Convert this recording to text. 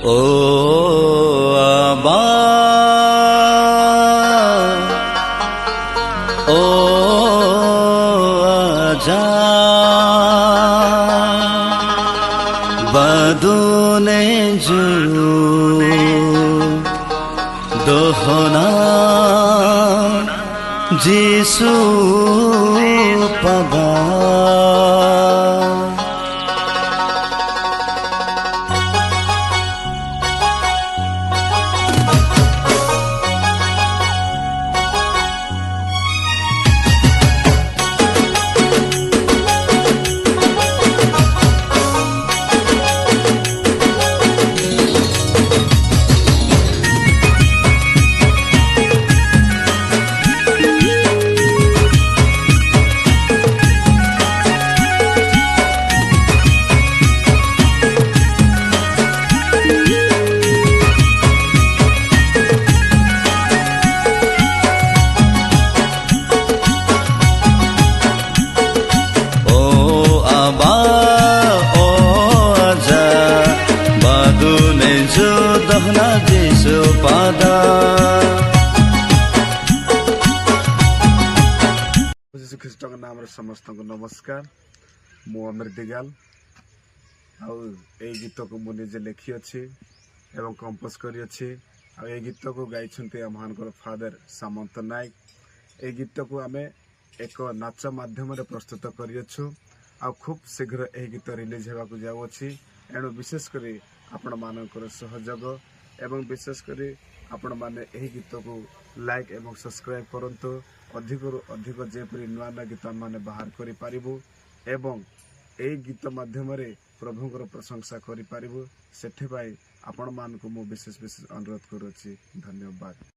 ও আবা ও আজা বাদুনে জু দোহনা যিশু পাবা দহনা যিশু পাদা ଯୀଶୁ ଖ୍ରୀଷ୍ଟଙ୍କ ନାମରେ ସମସ୍ତଙ୍କୁ ନମସ୍କାର। ମୁଁ ଅମର ଦିଗାଲ ଆଉ ଏଇ ଗୀତକୁ ମୁଁ ନିଜେ ଲେଖିଅଛି ଏବଂ କମ୍ପୋଜ କରିଅଛି। ଆଉ ଏଇ ଗୀତକୁ ଗାଇଛନ୍ତି ଆମମାନଙ୍କର ଫାଦର ସାମନ୍ତ ନାୟକ। ଏଇ ଗୀତକୁ ଆମେ ଏକ ନାଚ ମାଧ୍ୟମରେ ପ୍ରସ୍ତୁତ କରିଅଛୁ ଆଉ ଖୁବ୍ ଶୀଘ୍ର ଏହି ଗୀତ ରିଲିଜ୍ ହେବାକୁ ଯାଉଅଛି। ଏଣୁ ବିଶେଷ କରି ଆପଣମାନଙ୍କର ସହଯୋଗ ଏବଂ ବିଶେଷ କରି ଆପଣମାନେ ଏହି ଗୀତକୁ ଲାଇକ୍ ଏବଂ ସବସ୍କ୍ରାଇବ୍ କରନ୍ତୁ। ଅଧିକରୁ ଅଧିକ ଯେପରି ନୂଆ ନୂଆ ଗୀତ ଆମମାନେ ବାହାର କରିପାରିବୁ ଏବଂ ଏହି ଗୀତ ମାଧ୍ୟମରେ ପ୍ରଭୁଙ୍କର ପ୍ରଶଂସା କରିପାରିବୁ। ସେଥିପାଇଁ ଆପଣମାନଙ୍କୁ ମୁଁ ବିଶେଷ ଅନୁରୋଧ କରୁଅଛି। ଧନ୍ୟବାଦ।